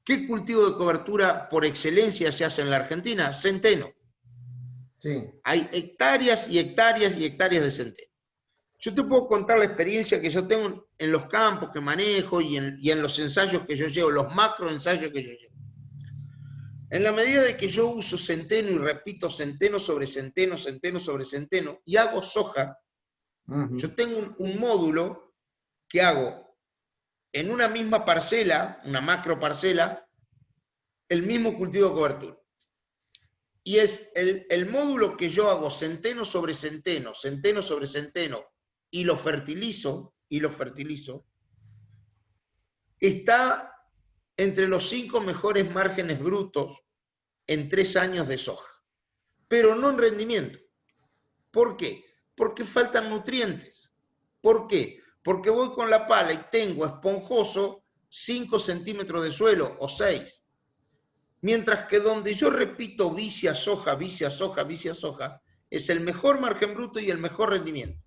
¿Qué cultivo de cobertura por excelencia se hace en la Argentina? Centeno. Sí. Hay hectáreas y hectáreas y hectáreas de centeno. Yo te puedo contar la experiencia que yo tengo en los campos que manejo y en los ensayos que yo llevo, los macroensayos que yo llevo. En la medida de que yo uso centeno y repito centeno sobre centeno, centeno sobre centeno, y hago soja, yo tengo un módulo que hago en una misma parcela, una macro parcela, el mismo cultivo de cobertura. Y es el módulo que yo hago centeno sobre centeno, centeno sobre centeno, y lo fertilizo, está entre los 5 mejores márgenes brutos en 3 años de soja, pero no en rendimiento. ¿Por qué? Porque faltan nutrientes. ¿Por qué? Porque voy con la pala y tengo esponjoso 5 centímetros de suelo o 6. Mientras que donde yo repito vicia, soja, vicia, soja, vicia, soja, es el mejor margen bruto y el mejor rendimiento.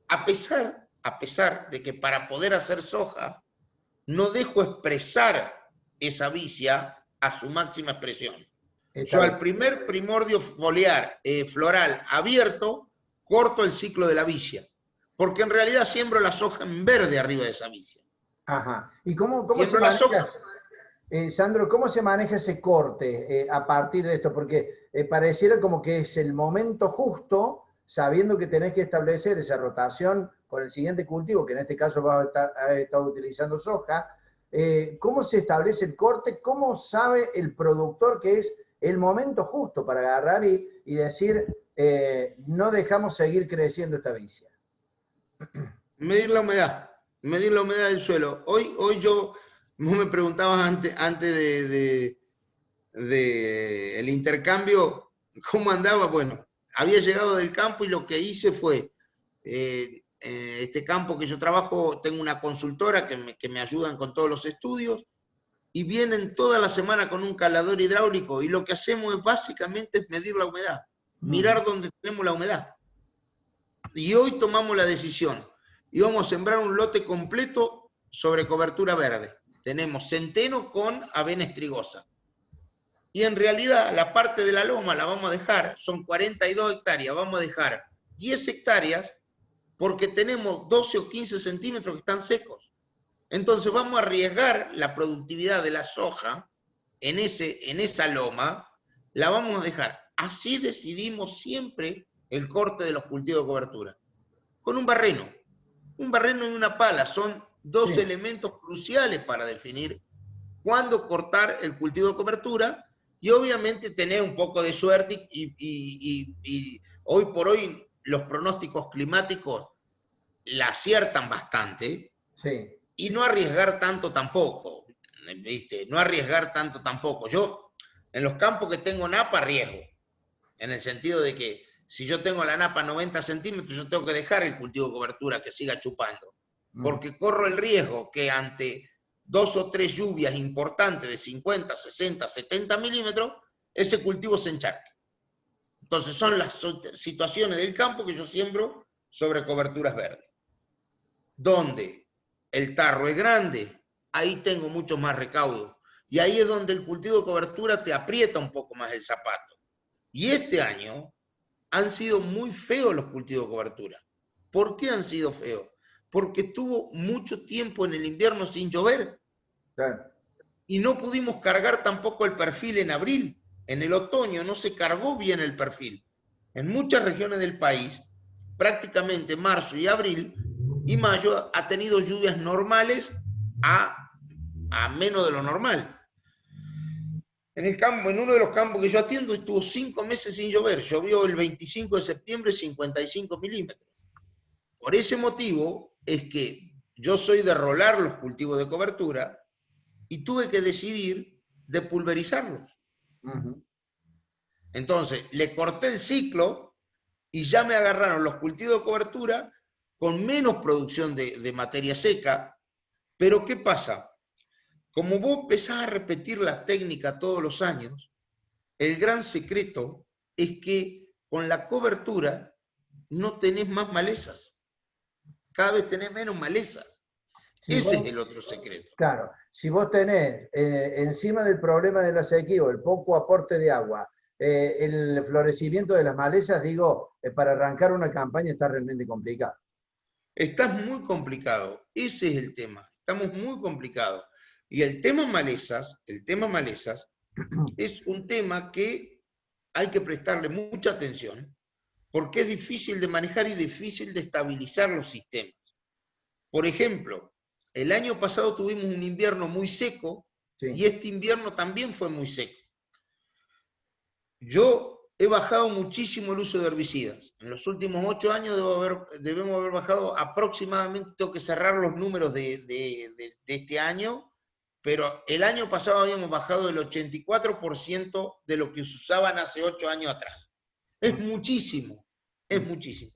A pesar de que para poder hacer soja, no dejo expresar esa vicia a su máxima expresión. Yo al primer primordio floral abierto, corto el ciclo de la vicia, porque en realidad siembro la soja en verde arriba de esa vicia. Ajá. ¿Y cómo se maneja, Sandro, cómo se maneja ese corte a partir de esto? Porque pareciera como que es el momento justo, sabiendo que tenés que establecer esa rotación con el siguiente cultivo, que en este caso vas a estar utilizando soja. ¿Cómo se establece el corte? ¿Cómo sabe el productor que es el momento justo para agarrar y decir, no dejamos seguir creciendo esta vicia? Medir la humedad del suelo. Hoy vos me preguntabas antes de el intercambio, ¿cómo andaba? Bueno, había llegado del campo y lo que hice fue, este campo que yo trabajo, tengo una consultora que me ayudan con todos los estudios, y vienen toda la semana con un calador hidráulico, y lo que hacemos es básicamente medir la humedad, mirar dónde tenemos la humedad. Y hoy tomamos la decisión, y vamos a sembrar un lote completo sobre cobertura verde. Tenemos centeno con avena estrigosa. Y en realidad la parte de la loma la vamos a dejar, son 42 hectáreas, vamos a dejar 10 hectáreas porque tenemos 12 o 15 centímetros que están secos. Entonces vamos a arriesgar la productividad de la soja en esa loma, la vamos a dejar. Así decidimos siempre el corte de los cultivos de cobertura. Con un barreno y una pala son dos elementos cruciales para definir cuándo cortar el cultivo de cobertura y obviamente tener un poco de suerte y hoy por hoy los pronósticos climáticos la aciertan bastante y no arriesgar tanto tampoco, ¿viste? No arriesgar tanto tampoco. Yo en los campos que tengo napa arriesgo, en el sentido de que si yo tengo la napa 90 centímetros, yo tengo que dejar el cultivo de cobertura que siga chupando, porque corro el riesgo que ante 2 o 3 lluvias importantes de 50, 60, 70 milímetros, ese cultivo se encharque. Entonces son las situaciones del campo que yo siembro sobre coberturas verdes. Donde el tarro es grande, ahí tengo mucho más recaudo. Y ahí es donde el cultivo de cobertura te aprieta un poco más el zapato. Y este año han sido muy feos los cultivos de cobertura. ¿Por qué han sido feos? Porque estuvo mucho tiempo en el invierno sin llover. Claro. Y no pudimos cargar tampoco el perfil en abril. En el otoño no se cargó bien el perfil. En muchas regiones del país, prácticamente marzo y abril y mayo ha tenido lluvias normales a menos de lo normal. En uno de los campos que yo atiendo estuvo 5 meses sin llover. Llovió el 25 de septiembre 55 milímetros. Por ese motivo es que yo soy de rolar los cultivos de cobertura y tuve que decidir de pulverizarlos. Entonces, le corté el ciclo y ya me agarraron los cultivos de cobertura con menos producción de materia seca. Pero ¿qué pasa? Como vos empezás a repetir la técnica todos los años, el gran secreto es que con la cobertura no tenés más malezas. Cada vez tenés menos malezas. Ese es el otro secreto. Claro. si vos tenés encima del problema de la sequía, el poco aporte de agua, el florecimiento de las malezas, digo, para arrancar una campaña está realmente complicado. Estás muy complicado, ese es el tema, estamos muy complicados. Y el tema malezas es un tema que hay que prestarle mucha atención, porque es difícil de manejar y difícil de estabilizar los sistemas. Por ejemplo, el año pasado tuvimos un invierno muy seco, sí, y este invierno también fue muy seco. Yo he bajado muchísimo el uso de herbicidas. En los últimos 8 años debemos haber bajado aproximadamente, tengo que cerrar los números de este año, pero el año pasado habíamos bajado el 84% de lo que se usaban hace 8 años atrás. Es muchísimo, es muchísimo.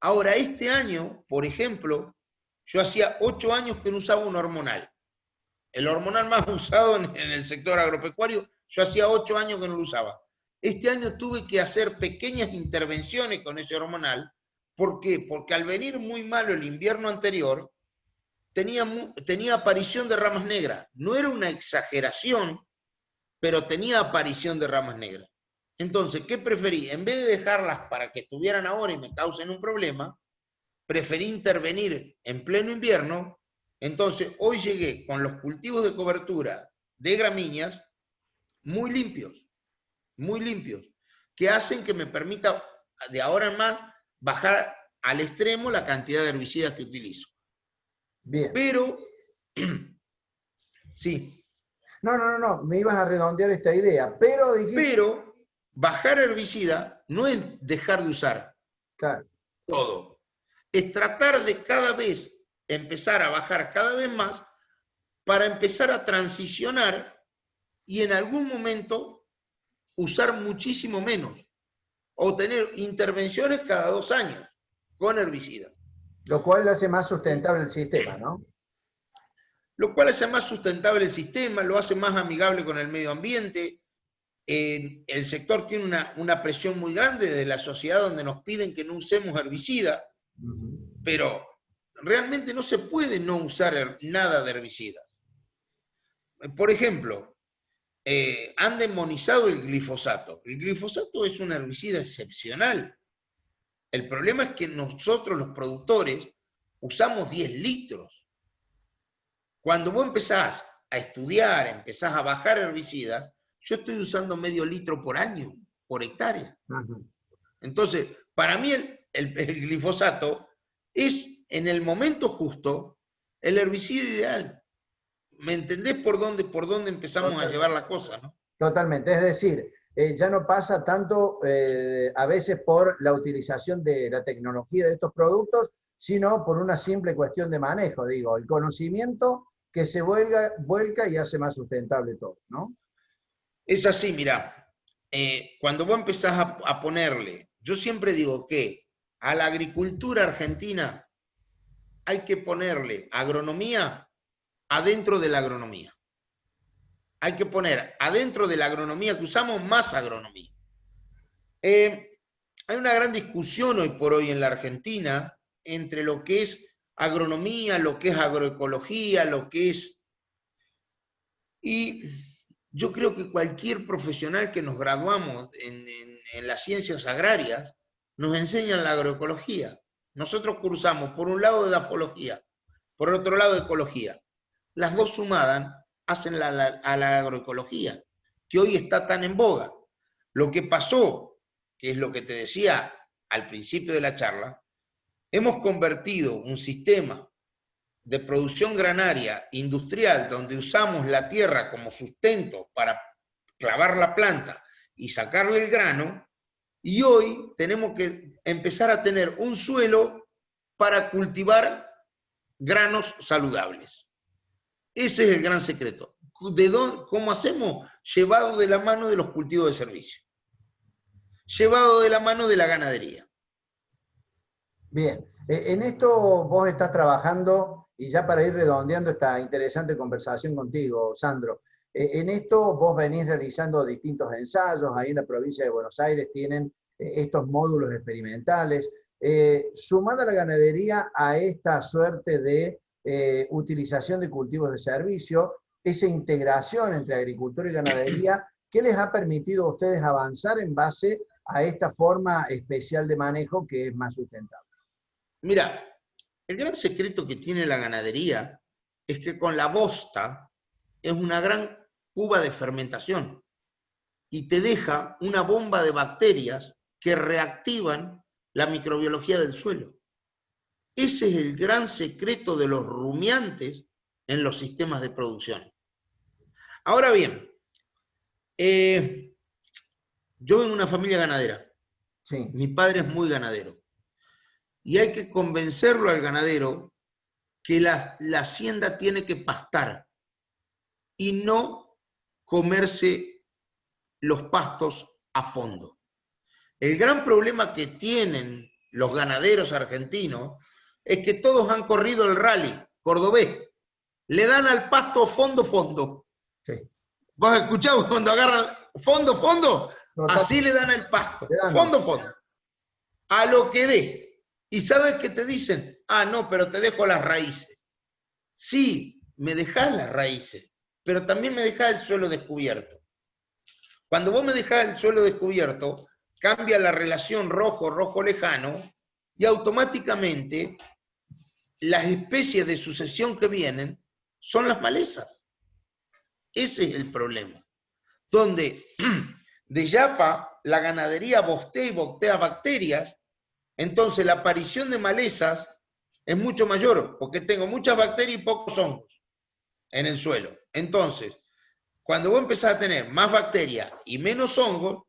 Ahora, este año, por ejemplo, yo hacía 8 años que no usaba un hormonal. El hormonal más usado en el sector agropecuario, yo hacía 8 años que no lo usaba. Este año tuve que hacer pequeñas intervenciones con ese hormonal. ¿Por qué? Porque al venir muy malo el invierno anterior, tenía aparición de ramas negras. No era una exageración, pero tenía aparición de ramas negras. Entonces, ¿qué preferí? En vez de dejarlas para que estuvieran ahora y me causen un problema, preferí intervenir en pleno invierno. Entonces, hoy llegué con los cultivos de cobertura de gramíneas muy limpios, que hacen que me permita de ahora en más bajar al extremo la cantidad de herbicidas que utilizo. Bien. Pero, sí. No, me ibas a redondear esta idea, pero dijiste... Pero, bajar herbicida no es dejar de usar, claro, todo. Es tratar de cada vez empezar a bajar cada vez más para empezar a transicionar y en algún momento usar muchísimo menos o tener intervenciones cada 2 años con herbicidas. Lo cual hace más sustentable el sistema, ¿no? Lo cual hace más sustentable el sistema, lo hace más amigable con el medio ambiente. El sector tiene una presión muy grande de la sociedad donde nos piden que no usemos herbicida, pero realmente no se puede no usar nada de herbicida. Por ejemplo, han demonizado el glifosato. El glifosato es un herbicida excepcional. El problema es que nosotros los productores usamos 10 litros. Cuando vos empezás a estudiar, empezás a bajar herbicidas, yo estoy usando medio litro por año, por hectárea. Entonces, para mí el glifosato es, en el momento justo, el herbicida ideal. ¿Me entendés por dónde empezamos a llevar la cosa, no? Totalmente, es decir, ya no pasa tanto a veces por la utilización de la tecnología de estos productos, sino por una simple cuestión de manejo, digo, el conocimiento que se vuelca y hace más sustentable todo, ¿no? Es así, mirá, cuando vos empezás a ponerle, yo siempre digo que a la agricultura argentina hay que ponerle agronomía adentro de la agronomía. Hay que poner adentro de la agronomía que usamos más agronomía. Hay una gran discusión hoy por hoy en la Argentina entre lo que es agronomía, lo que es agroecología, lo que es... Y yo creo que cualquier profesional que nos graduamos en las ciencias agrarias nos enseñan la agroecología. Nosotros cursamos por un lado edafología, por otro lado ecología. Las dos sumadas hacen a la agroecología, que hoy está tan en boga. Lo que pasó, que es lo que te decía al principio de la charla, hemos convertido un sistema de producción granaria industrial donde usamos la tierra como sustento para clavar la planta y sacarle el grano, y hoy tenemos que empezar a tener un suelo para cultivar granos saludables. Ese es el gran secreto. ¿Cómo hacemos? Llevado de la mano de los cultivos de servicio. Llevado de la mano de la ganadería. Bien, en esto vos estás trabajando, y ya para ir redondeando esta interesante conversación contigo, Sandro, en esto vos venís realizando distintos ensayos, ahí en la provincia de Buenos Aires tienen estos módulos experimentales. Sumada la ganadería a esta suerte de utilización de cultivos de servicio, esa integración entre agricultura y ganadería, ¿qué les ha permitido a ustedes avanzar en base a esta forma especial de manejo que es más sustentable? Mira, el gran secreto que tiene la ganadería es que con la bosta es una gran cuba de fermentación y te deja una bomba de bacterias que reactivan la microbiología del suelo. Ese es el gran secreto de los rumiantes en los sistemas de producción. Ahora bien, yo vengo de una familia ganadera. Sí. Mi padre es muy ganadero. Y hay que convencerlo al ganadero que la hacienda tiene que pastar y no comerse los pastos a fondo. El gran problema que tienen los ganaderos argentinos es que todos han corrido el rally cordobés. Le dan al pasto fondo. Sí. ¿Vos has escuchado cuando agarran fondo? Total. Así le dan al pasto, fondo. A lo que dé. ¿Y sabes qué te dicen? Ah, no, pero te dejo las raíces. Sí, me dejás las raíces, pero también me dejás el suelo descubierto. Cuando vos me dejás el suelo descubierto, cambia la relación rojo lejano y automáticamente las especies de sucesión que vienen son las malezas. Ese es el problema. Donde de yapa la ganadería bostea y boctea bacterias, entonces la aparición de malezas es mucho mayor, porque tengo muchas bacterias y pocos hongos en el suelo. Entonces, cuando vos empezás a tener más bacterias y menos hongos,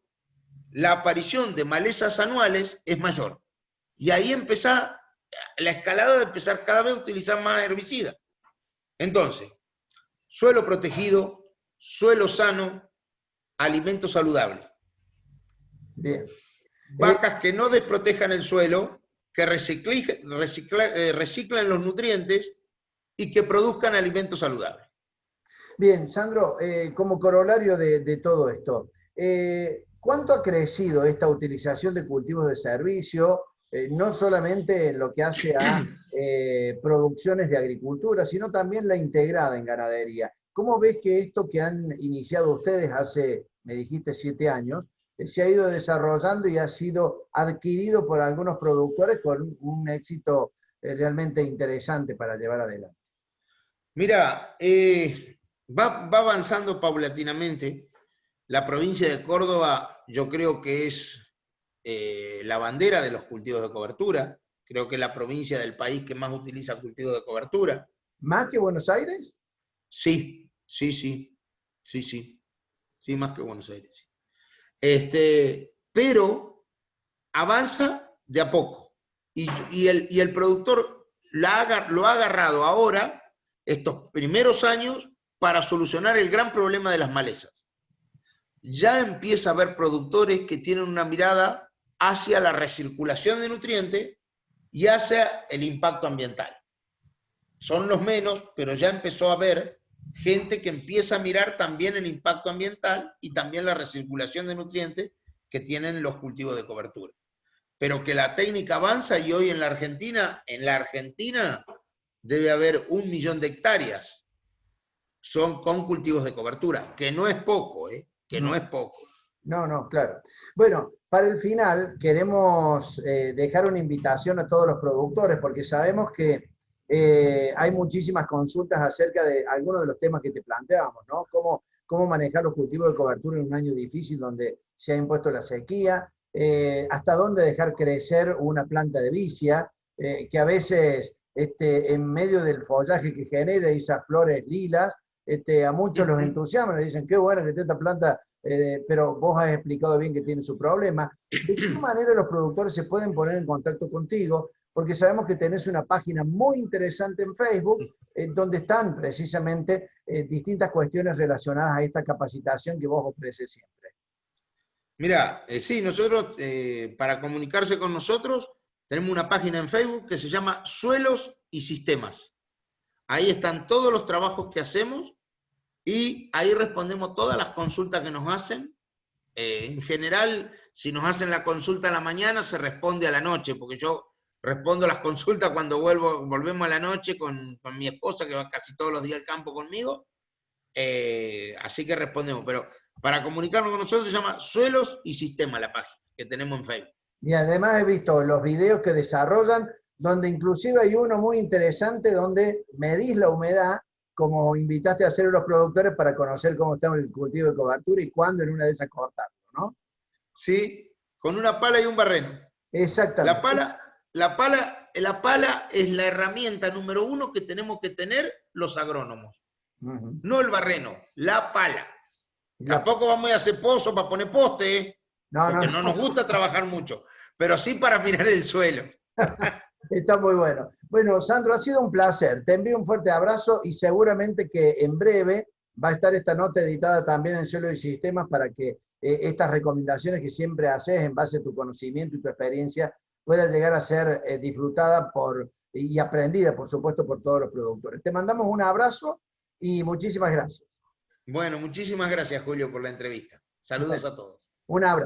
la aparición de malezas anuales es mayor. Y ahí empieza la escalada de empezar cada vez a utilizar más herbicidas. Entonces, suelo protegido, suelo sano, alimento saludable. Bien. Vacas que no desprotejan el suelo, que reciclan los nutrientes y que produzcan alimentos saludables. Bien, Sandro, como corolario de todo esto, ¿cuánto ha crecido esta utilización de cultivos de servicio, no solamente en lo que hace a producciones de agricultura, sino también la integrada en ganadería? ¿Cómo ves que esto que han iniciado ustedes hace, me dijiste, 7 años, se ha ido desarrollando y ha sido adquirido por algunos productores con un éxito realmente interesante para llevar adelante? Mira, va avanzando paulatinamente. La provincia de Córdoba yo creo que es la bandera de los cultivos de cobertura. Creo que es la provincia del país que más utiliza cultivos de cobertura. ¿Más que Buenos Aires? Sí, más que Buenos Aires. Pero avanza de a poco. Y el productor lo ha agarrado ahora, estos primeros años, para solucionar el gran problema de las malezas. Ya empieza a haber productores que tienen una mirada hacia la recirculación de nutrientes y hacia el impacto ambiental. Son los menos, pero ya empezó a haber gente que empieza a mirar también el impacto ambiental y también la recirculación de nutrientes que tienen los cultivos de cobertura. Pero que la técnica avanza y hoy en la Argentina debe haber 1 millón de hectáreas son con cultivos de cobertura, que no es poco, no es poco. No, claro. Bueno, para el final queremos dejar una invitación a todos los productores, porque sabemos que hay muchísimas consultas acerca de algunos de los temas que te planteamos, ¿no? Cómo manejar los cultivos de cobertura en un año difícil donde se ha impuesto la sequía, hasta dónde dejar crecer una planta de vicia, que a veces en medio del follaje que genera esas flores lilas, a muchos los entusiasman, les dicen, qué bueno que esté esta planta, pero vos has explicado bien que tiene su problema. ¿De qué manera los productores se pueden poner en contacto contigo? Porque sabemos que tenés una página muy interesante en Facebook, donde están precisamente distintas cuestiones relacionadas a esta capacitación que vos ofreces siempre. Mira, sí, nosotros, para comunicarse con nosotros, tenemos una página en Facebook que se llama Suelos y Sistemas. Ahí están todos los trabajos que hacemos y ahí respondemos todas las consultas que nos hacen. En general, si nos hacen la consulta a la mañana, se responde a la noche, porque yo respondo las consultas cuando volvemos a la noche con mi esposa, que va casi todos los días al campo conmigo. Así que respondemos. Pero para comunicarnos con nosotros se llama Suelos y Sistema la página que tenemos en Facebook. Y además he visto los videos que desarrollan, donde inclusive hay uno muy interesante donde medís la humedad, como invitaste a hacer a los productores para conocer cómo está el cultivo de cobertura y cuándo en una de esas cortarlo, ¿no? Sí, con una pala y un barreno. Exactamente. La pala es la herramienta número 1 que tenemos que tener los agrónomos. No el barreno, la pala. Tampoco vamos a hacer pozo para poner poste, ¿eh? Porque no nos gusta trabajar mucho, pero sí para mirar el suelo. Está muy bueno. Bueno, Sandro, ha sido un placer. Te envío un fuerte abrazo y seguramente que en breve va a estar esta nota editada también en Suelo y Sistemas para que estas recomendaciones que siempre haces en base a tu conocimiento y tu experiencia pueda llegar a ser disfrutada y aprendida, por supuesto, por todos los productores. Te mandamos un abrazo y muchísimas gracias. Bueno, muchísimas gracias, Julio, por la entrevista. Saludos a todos. Un abrazo.